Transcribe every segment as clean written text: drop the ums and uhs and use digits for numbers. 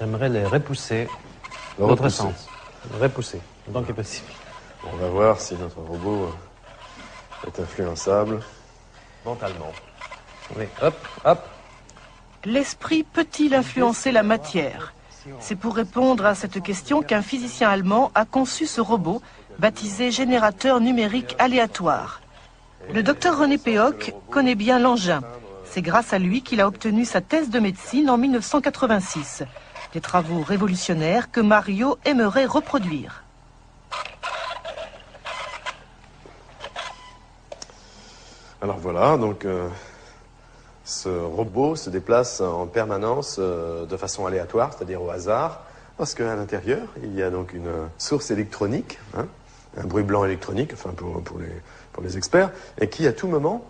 J'aimerais les repousser Le dans l'autre repousser. sens. Repousser, autant que possible. On va voir si notre robot est influençable. Mentalement. Oui, hop, hop. L'esprit peut-il influencer la matière? C'est pour répondre à cette question qu'un physicien allemand a conçu ce robot, baptisé générateur numérique aléatoire. Le docteur René Péoc connaît bien l'engin. C'est grâce à lui qu'il a obtenu sa thèse de médecine en 1986. Des travaux révolutionnaires que Mario aimerait reproduire. Alors voilà, donc ce robot se déplace en permanence de façon aléatoire, c'est-à-dire au hasard, parce qu'à l'intérieur, il y a donc une source électronique, hein, un bruit blanc électronique, enfin pour les experts, et qui à tout moment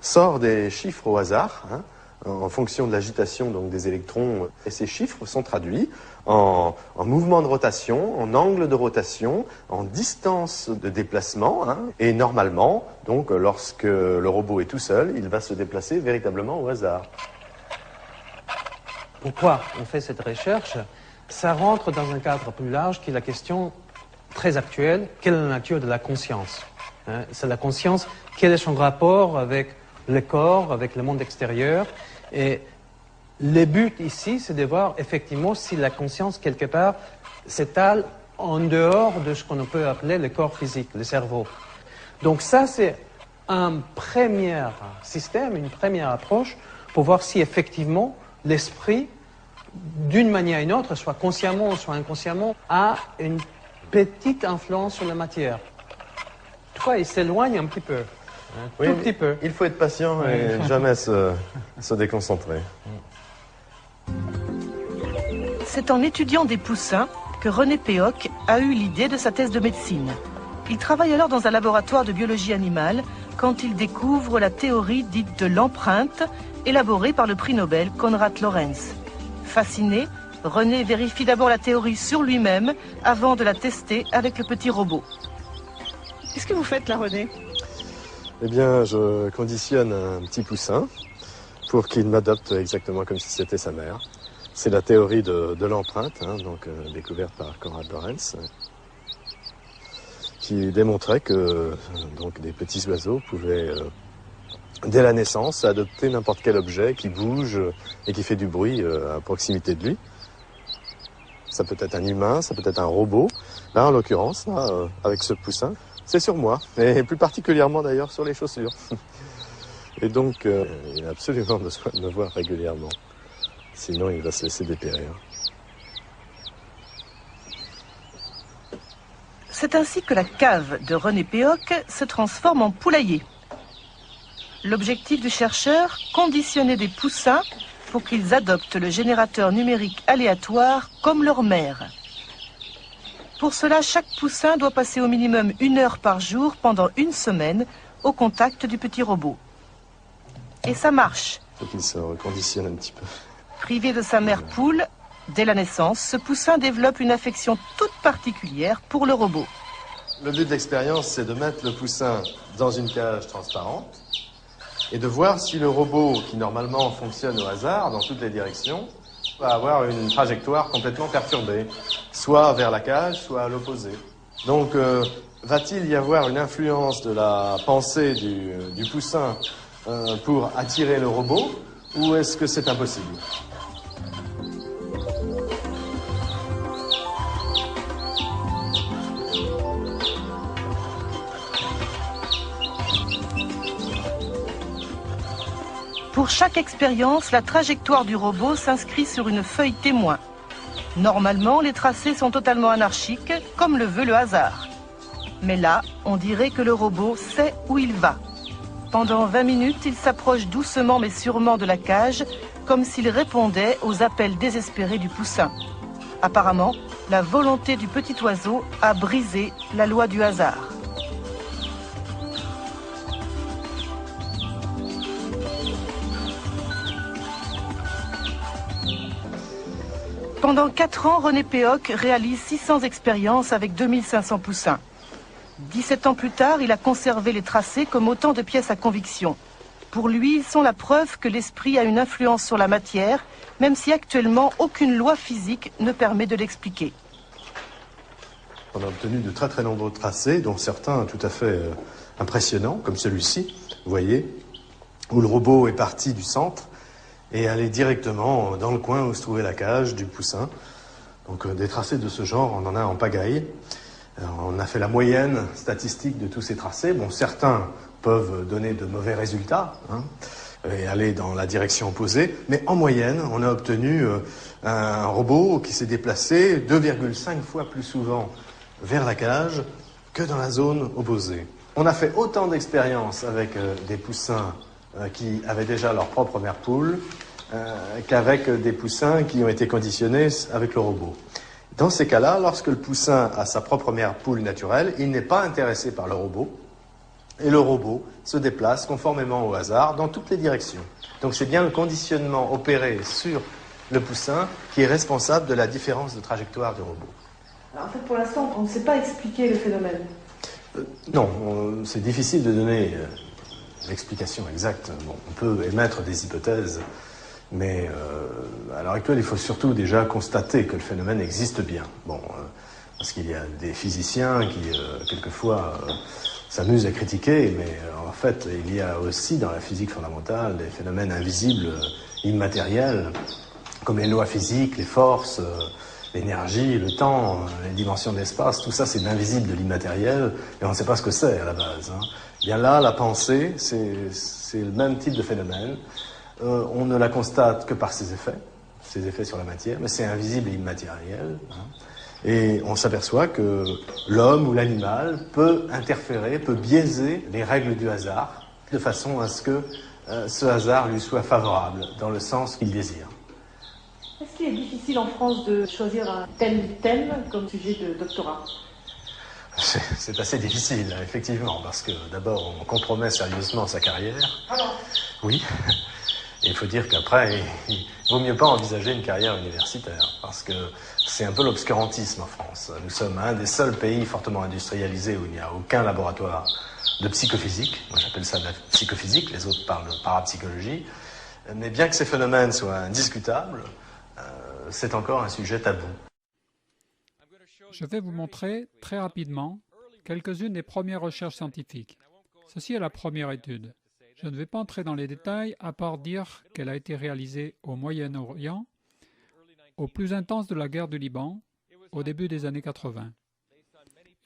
sort des chiffres au hasard, hein, en fonction de l'agitation donc des électrons, et ces chiffres sont traduits en mouvement de rotation, en angle de rotation, en distance de déplacement, hein, et normalement, donc lorsque le robot est tout seul, il va se déplacer véritablement au hasard. Pourquoi on fait cette recherche? Ça rentre dans un cadre plus large qui est la question très actuelle, quelle est la nature de la conscience? Hein, c'est la conscience, quel est son rapport avec le corps, avec le monde extérieur? Et le but ici, c'est de voir effectivement si la conscience, quelque part, s'étale en dehors de ce qu'on peut appeler le corps physique, le cerveau. Donc ça, c'est un premier système, une première approche pour voir si effectivement l'esprit, d'une manière ou d'une autre, soit consciemment ou soit inconsciemment, a une petite influence sur la matière. Toutefois, il s'éloigne un petit peu. Un tout petit peu. Il faut être patient et jamais se déconcentrer. C'est en étudiant des poussins que René Péoc a eu l'idée de sa thèse de médecine. Il travaille alors dans un laboratoire de biologie animale quand il découvre la théorie dite de l'empreinte, élaborée par le prix Nobel Konrad Lorenz. Fasciné, René vérifie d'abord la théorie sur lui-même avant de la tester avec le petit robot. Qu'est-ce que vous faites là, René? Eh bien, je conditionne un petit poussin pour qu'il m'adopte exactement comme si c'était sa mère. C'est la théorie de l'empreinte, hein, découverte par Konrad Lorenz, qui démontrait que des petits oiseaux pouvaient, dès la naissance, adopter n'importe quel objet qui bouge et qui fait du bruit à proximité de lui. Ça peut être un humain, ça peut être un robot. Là, en l'occurrence, avec ce poussin, c'est sur moi, et plus particulièrement d'ailleurs sur les chaussures. Et donc, il a absolument besoin de me voir régulièrement. Sinon, il va se laisser dépérir. C'est ainsi que la cave de René Péoc se transforme en poulailler. L'objectif du chercheur, conditionner des poussins pour qu'ils adoptent le générateur numérique aléatoire comme leur mère. Pour cela, chaque poussin doit passer au minimum 1 heure par jour pendant 1 semaine au contact du petit robot. Et ça marche. Il faut qu'il se reconditionne un petit peu. Privé de sa mère poule, dès la naissance, ce poussin développe une affection toute particulière pour le robot. Le but de l'expérience, c'est de mettre le poussin dans une cage transparente et de voir si le robot, qui normalement fonctionne au hasard dans toutes les directions, va avoir une trajectoire complètement perturbée, soit vers la cage, soit à l'opposé. Donc, va-t-il y avoir une influence de la pensée du poussin pour attirer le robot, ou est-ce que c'est impossible ? Pour chaque expérience, la trajectoire du robot s'inscrit sur une feuille témoin. Normalement, les tracés sont totalement anarchiques, comme le veut le hasard. Mais là, on dirait que le robot sait où il va. Pendant 20 minutes, il s'approche doucement mais sûrement de la cage, comme s'il répondait aux appels désespérés du poussin. Apparemment, la volonté du petit oiseau a brisé la loi du hasard. Pendant 4 ans, René Péoc réalise 600 expériences avec 2500 poussins. 17 ans plus tard, il a conservé les tracés comme autant de pièces à conviction. Pour lui, ils sont la preuve que l'esprit a une influence sur la matière, même si actuellement aucune loi physique ne permet de l'expliquer. On a obtenu de très très nombreux tracés, dont certains tout à fait impressionnants, comme celui-ci, vous voyez, où le robot est parti du centre et allé directement dans le coin où se trouvait la cage du poussin. Donc des tracés de ce genre, on en a en pagaille. On a fait la moyenne statistique de tous ces tracés. Bon, certains peuvent donner de mauvais résultats et aller dans la direction opposée, mais en moyenne, on a obtenu un robot qui s'est déplacé 2,5 fois plus souvent vers la cage que dans la zone opposée. On a fait autant d'expériences avec des poussins qui avaient déjà leur propre mère poule qu'avec des poussins qui ont été conditionnés avec le robot. Dans ces cas-là, lorsque le poussin a sa propre mère poule naturelle, il n'est pas intéressé par le robot, et le robot se déplace conformément au hasard dans toutes les directions. Donc c'est bien le conditionnement opéré sur le poussin qui est responsable de la différence de trajectoire du robot. Alors, en fait, pour l'instant, on ne sait pas expliquer le phénomène. Non, c'est difficile de donner l'explication exacte. Bon, on peut émettre des hypothèses, mais à l'heure actuelle, il faut surtout déjà constater que le phénomène existe bien. Bon, parce qu'il y a des physiciens qui, quelquefois, s'amusent à critiquer, mais en fait, il y a aussi dans la physique fondamentale des phénomènes invisibles, immatériels, comme les lois physiques, les forces, l'énergie, le temps, les dimensions de l'espace. Tout ça, c'est de l'invisible, de l'immatériel, et on ne sait pas ce que c'est à la base. Bien là, la pensée, c'est le même type de phénomène. On ne la constate que par ses effets sur la matière, mais c'est invisible et immatériel. Et on s'aperçoit que l'homme ou l'animal peut interférer, peut biaiser les règles du hasard, de façon à ce que ce hasard lui soit favorable, dans le sens qu'il désire. Est-ce qu'il est difficile en France de choisir un tel thème comme sujet de doctorat? C'est assez difficile, effectivement, parce que d'abord, on compromet sérieusement sa carrière. Oui. Et il faut dire qu'après, il vaut mieux pas envisager une carrière universitaire, parce que c'est un peu l'obscurantisme en France. Nous sommes un des seuls pays fortement industrialisés où il n'y a aucun laboratoire de psychophysique. Moi, j'appelle ça de la psychophysique, les autres parlent de parapsychologie. Mais bien que ces phénomènes soient indiscutables, c'est encore un sujet tabou. Je vais vous montrer très rapidement quelques-unes des premières recherches scientifiques. Ceci est la première étude. Je ne vais pas entrer dans les détails, à part dire qu'elle a été réalisée au Moyen-Orient, au plus intense de la guerre du Liban, au début des années 80.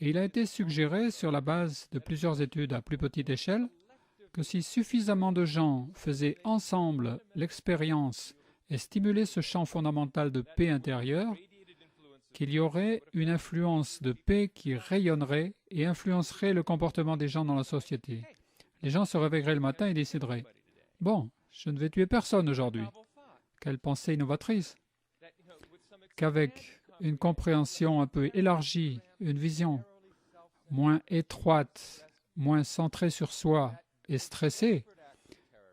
Et il a été suggéré, sur la base de plusieurs études à plus petite échelle, que si suffisamment de gens faisaient ensemble l'expérience et stimulaient ce champ fondamental de paix intérieure, qu'il y aurait une influence de paix qui rayonnerait et influencerait le comportement des gens dans la société. Les gens se réveilleraient le matin et décideraient « Bon, je ne vais tuer personne aujourd'hui. » Quelle pensée innovatrice! Qu'avec une compréhension un peu élargie, une vision moins étroite, moins centrée sur soi et stressée,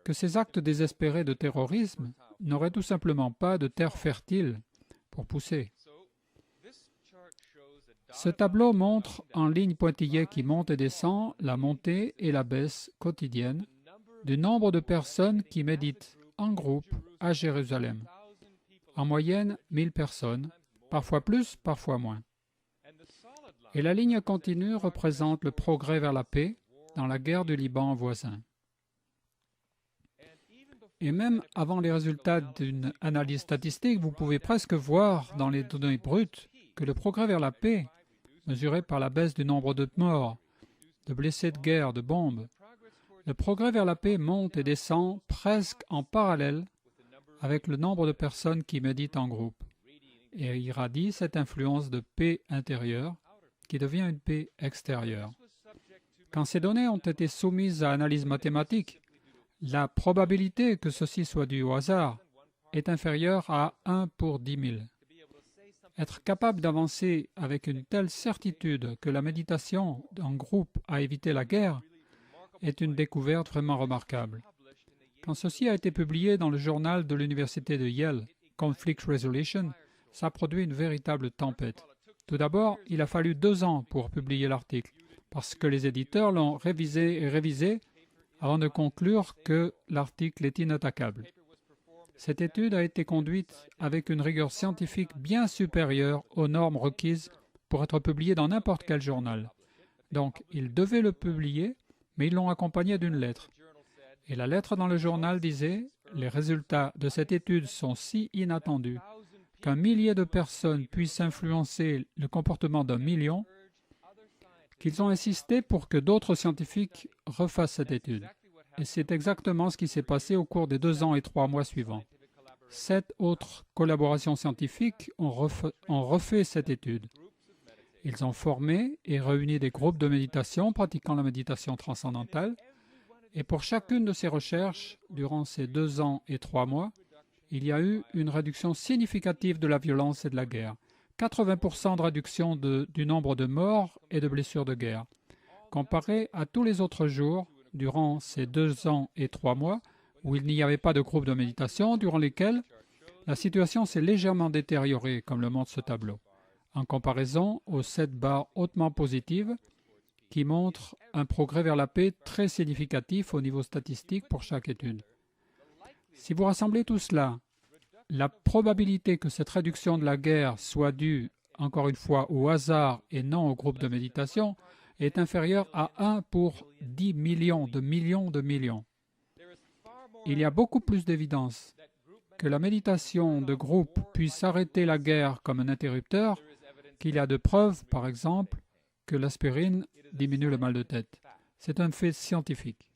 que ces actes désespérés de terrorisme n'auraient tout simplement pas de terre fertile pour pousser. Ce tableau montre en ligne pointillée qui monte et descend la montée et la baisse quotidienne du nombre de personnes qui méditent en groupe à Jérusalem. En moyenne, 1000 personnes, parfois plus, parfois moins. Et la ligne continue représente le progrès vers la paix dans la guerre du Liban voisin. Et même avant les résultats d'une analyse statistique, vous pouvez presque voir dans les données brutes que le progrès vers la paix, mesuré par la baisse du nombre de morts, de blessés de guerre, de bombes, le progrès vers la paix monte et descend presque en parallèle avec le nombre de personnes qui méditent en groupe et irradie cette influence de paix intérieure qui devient une paix extérieure. Quand ces données ont été soumises à analyse mathématique, la probabilité que ceci soit dû au hasard est inférieure à 1 pour 10 000. Être capable d'avancer avec une telle certitude que la méditation en groupe a évité la guerre est une découverte vraiment remarquable. Quand ceci a été publié dans le journal de l'Université de Yale, Conflict Resolution, ça a produit une véritable tempête. Tout d'abord, il a fallu 2 ans pour publier l'article, parce que les éditeurs l'ont révisé et révisé avant de conclure que l'article est inattaquable. Cette étude a été conduite avec une rigueur scientifique bien supérieure aux normes requises pour être publiée dans n'importe quel journal. Donc, ils devaient le publier, mais ils l'ont accompagné d'une lettre. Et la lettre dans le journal disait « Les résultats de cette étude sont si inattendus qu'un millier de personnes puissent influencer le comportement d'un million qu'ils ont insisté pour que d'autres scientifiques refassent cette étude. » Et c'est exactement ce qui s'est passé au cours des 2 ans et 3 mois suivants. 7 autres collaborations scientifiques ont refait cette étude. Ils ont formé et réuni des groupes de méditation pratiquant la méditation transcendantale. Et pour chacune de ces recherches, durant ces 2 ans et 3 mois, il y a eu une réduction significative de la violence et de la guerre. 80% de réduction du nombre de morts et de blessures de guerre. Comparé à tous les autres jours, durant ces 2 ans et 3 mois, où il n'y avait pas de groupe de méditation, durant lesquels la situation s'est légèrement détériorée, comme le montre ce tableau, en comparaison aux 7 barres hautement positives qui montrent un progrès vers la paix très significatif au niveau statistique pour chaque étude. Si vous rassemblez tout cela, la probabilité que cette réduction de la guerre soit due, encore une fois, au hasard et non au groupe de méditation, est inférieure à 1 pour 10 millions de millions de millions. Il y a beaucoup plus d'évidence que la méditation de groupe puisse arrêter la guerre comme un interrupteur qu'il y a de preuves, par exemple, que l'aspirine diminue le mal de tête. C'est un fait scientifique.